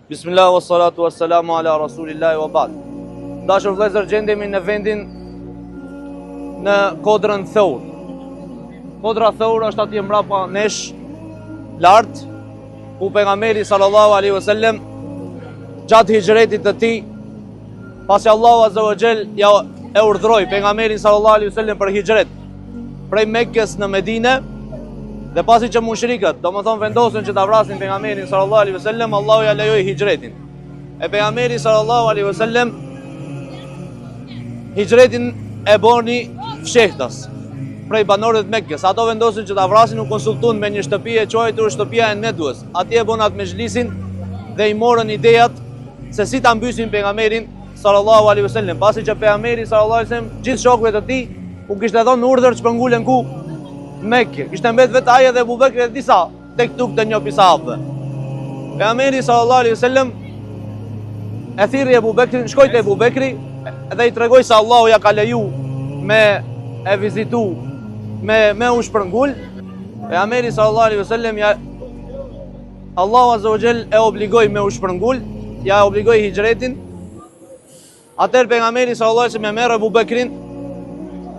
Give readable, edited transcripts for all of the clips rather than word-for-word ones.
Bismillah wa salatu wa salamu ala rasulillahi wa ba'd. Dashur vëllezër, gjendemi në vendin në kodrën Thawr. Kodra Thawr është atje mbrapa nesh lart, ku pejgamberi sallallahu alaihi wasallam gjatë hijretit të tij, pasi Allahu azza wa jall ja e urdhroi pejgamberin sallallahu alaihi wasallam për hijret prej Mekkës në Medinë, dhe pasi që mushrikët, domethënë vendosën që ta vrasin pejgamberin sallallahu alaihi wasallam, Allahu ja lejoi hijretin. E pejgamberi sallallahu alaihi wasallam hijretin e boni fshehtas prej banorëve të Mekkës. Ato vendosën që ta vrasin, u konsultuan me një shtëpi e quajtur shtëpia e Nedus. Atje bon atë mezhlisin dhe i morën idejat se si ta mbysin pejgamberin sallallahu alaihi wasallam. Pasi që pejgamberi sallallahu alaihi wasallam gjithë shokëve të tij u kishte dhënë urdhër që përngulen ku Mekke. Kishte mbet vetë ai dhe Abu Bekri dhe disa tek tuk të një sahabëve. Pejgamberi sallallahu alaihi wasallam e thirrri Abu Bekrin, shkoi te Abu Bekri dhe i tregoi se Allahu ja ka leju me e vizitu me u shpërngul. Pejgamberi sallallahu alaihi wasallam Allahu azza wa jall e obligoi me u shpërngul, ja obligoi hijretin. Atëherë pejgamberi sallallahu alaihi wasallam e merr Abu Bekrin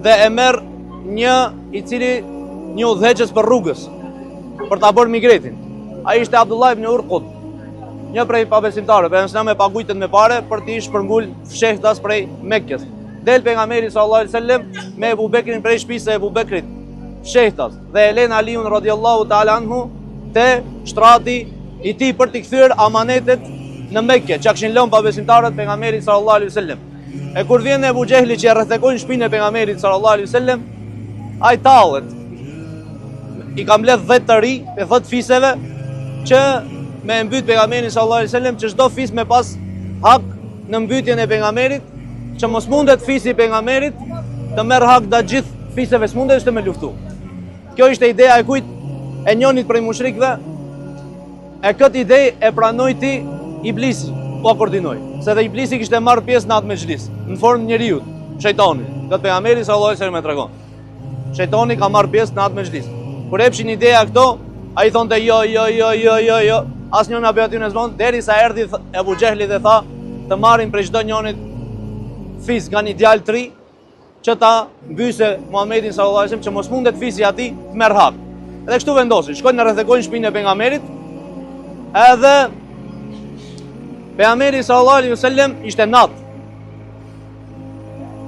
dhe e merr një i cili një udhëheqës për rrugës për ta bërë migretin. Ai ishte Abdullah ibn Urqut, një prej pabesimtarëve, pejgamberi e pagujtën me parë për të shpërngul fshehtas prej Mekkës. Del pejgamberi sallallahu alaihi wasallam me Abu Bekrin prej shtëpisë së Abu Bekrit fshehtas dhe e lën Aliun radhiyallahu ta'ala anhu te shtrati i tij për t'i kthyer amanetet në Mekkë, që kishin lënë pabesimtarët pejgamberit sallallahu alaihi wasallam. E kur vjen Abu Jehli që rrethekojnë shtëpinë e pejgamberit sallallahu alaihi wasallam, ai tallet. I ka mbledh 10 të ri, e 10 fiseve, që me mbyt pejgamberin sallallahu alaihi wasallam, që çdo fis me pas hak në mbytjen e pejgamberit, që mos mundet fisi i pejgamberit të merr hak da gjithë fiseve, s'mundet të me luftu. Kjo ishte ideja e kujt? E njonit prej mushrikëve. E këtë ide e pranoi ti Iblisi, po koordinoi. Se dhe Iblisi kishte marrë pjesë në atë mezhlis, në formë njeriu, shejtani. Këtë pejgamberi sallallahu alaihi wasallam e tregon. Shejtani ka marrë pjesë në atë mezhlis. Kur epshin ideja këto, ai thonte jo. Asnjë na bëj aty në zvon, derisa erdhi Abu Jehli dhe tha të marrin prej çdo njonit fis nga një djalë të ri që ta mbyse Muhamedit sallallahu alaihi wasallam, që mos mundet fisi aty të merr hak. Edhe kështu vendosin, shkojnë në rrethekojnë shtëpinë e pejgamberit. Edhe pejgamberi sallallahu alaihi wasallam ishte natë.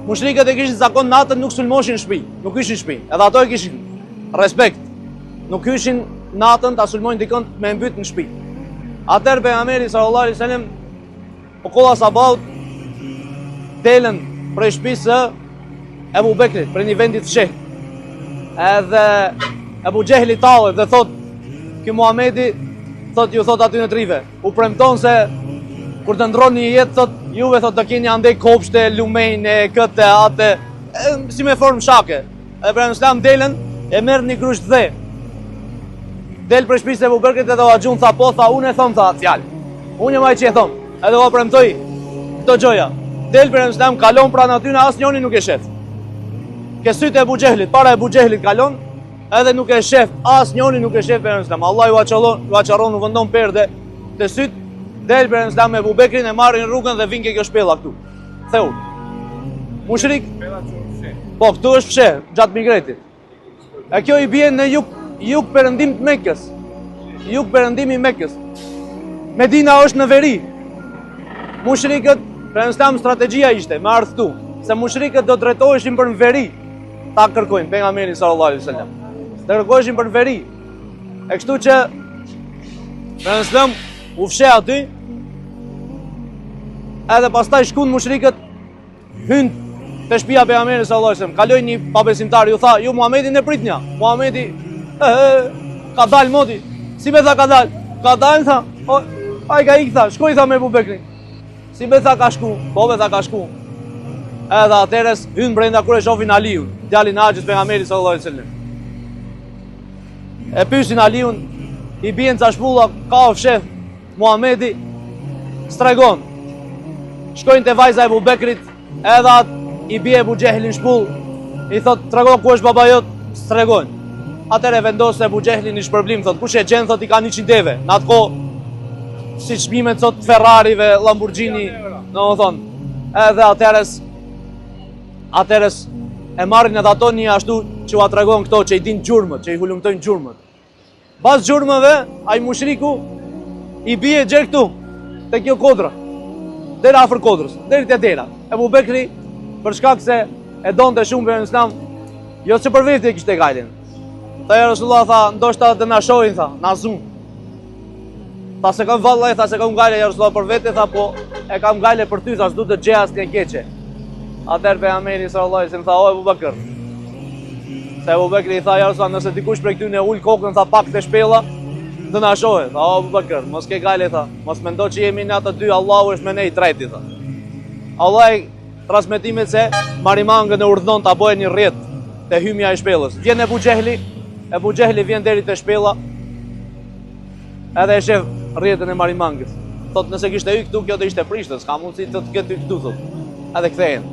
Mushrikët e kishin zakon natën nuk sulmoshin shtëpi, nuk ishin shtëpi. Edhe ato e kishin respekt. Nuk ishin natën ta sulmojnë dikon me mbyt në shtëpi. Atëherë pejgamberi sallallahu alaihi wasallam u kolla sabaut delën prej shtëpisë së Abu Bekrit për një vendi të fshehtë. Edhe Abu Jehli tallet dhe thot, ky Muhamedi thot ju thot aty në trive, u premton se kur të ndroni një jetë, thot juve thot të keni andej kopshte, lumejnë, këtë, atë, si me formë shake. Edhe për Islam delën e merr një grusht dhe. Del për shtëpisë e Abu Bekrit edhe u axhun, tha po, tha unë e them, tha fjalë. Unë jam ai që e them. Edhe u premtoi këto gjoja. Del për Islam, kalon pranë aty, asnjëri nuk e shef. Ke sytë e Abu Jehlit, para e Abu Jehlit kalon, edhe nuk e shef, asnjëri nuk e shef për Islam. Allah ju aqarron, u vendon perde te sytë. Del për Islam me Abu Bekrin, e marrin rrugën dhe vin ke kjo shpella këtu. Theu. Mushrik. Po, këtu është fsheh gjatë migretit. E kjo i bie në jug perëndim të Mekkës. Jug perëndimi i Mekkës. Medina është në veri. Mushrikët, për Islam strategjia ishte me ardh këtu, se mushrikët do drejtoheshin për në veri. Ta kërkojnë pejgamberin sallallahu alaihi wasallam. Të kërkojnë për në veri. E kështu që për Islam u fsheh aty, edhe pastaj shkun mushrikët, hynë te shtëpia e pejgamberit sallallahu alaihi wasallam. Kaloi një pabesimtar, ju tha, ju Muhamedit e pritnja. Muhamedi ka dal moti. Si me tha ka dal? Ka dal, tha. Ai ka ikë, tha, shkoi, tha, me Abu Bekrin. Si me tha ka shku? Po me tha ka shku. Edhe atëres hynë brenda kur e shohin Aliun, djalin e Haxhit pejgamberit sallallahu alaihi wasallam. E pyesin Aliun, i bien ca shpulla, ka fsheh Muhamedi, stregon. Shkojnë te vajza e Abu Bekrit, edhe i bie Abu Jehli në shpull, i thot, tregon ku është baba jot, stregojnë. Atëre vendos Abu Jehli një shpërblim, thot, kush e gjen, thot, i ka 100 deve. Në atë kohë si çmimet sot Ferrarive, Lamborghini, domethënë, edhe atëres e marrin edhe ato një ashtu që ua tregon këto që i din gjurmët, që i hulumtojnë gjurmët. Pas gjurmëve, ai mushriku i bie gjë këtu, te kjo kodra, deri afër kodrës, deri te dera. Ebu Bekri, për shkak se e donte shumë për Islam, jo që për vetë e kishte gajlin. Tha ja Rasulullah, tha, ndoshta të na shohin, tha, na zun. Tha se kam vallaj, tha se kam gajle ja Rasulullah për vete, tha po e kam gajle për ty, tha s'du të gjeja s'ke keqe. Atëherë pejgamberi sallallahu alajhi wasallam tha, o Ebu Bekr. Se Ebu Bekri i tha ja Rasulullah, nëse dikush prej këtyre ul kokën, tha pak te shpella, do na shohin. Tha, o Ebu Bekr, mos ke gajle, tha, mos mendo që jemi në ato dy, Allahu është me ne i treti, tha. Allah e transmetimet se Marimangën e urdhnon ta bëjë një rrjet te hymja e shpellës. Vjen Ebu Xehli vjen deri te shpella, edhe e shef rrjetën e Marimangës. Thot nëse kishte hyj këtu, kjo do ishte prishtë, s'ka mundësi të ketë këtu, thot. Edhe kthehen.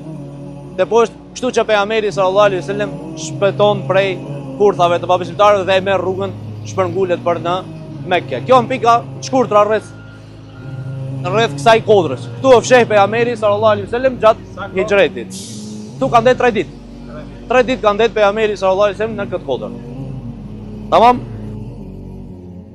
Te poshtë, kështu që pejgamberi sallallahu alaihi wasallam shpëton prej kurthave të pabesimtarëve dhe e merr rrugën shpërngulet për në Mekke. Kjo në pika shkurtra rreth kësaj kodrës. Këtu e fsheh pejgamberi sallallahu alaihi wasallam gjatë hijretit. Këtu kanë ndetë 3 ditë. 3 ditë kanë ndetë pejgamberi sallallahu alaihi wasallam në këtë kodër. Tamam?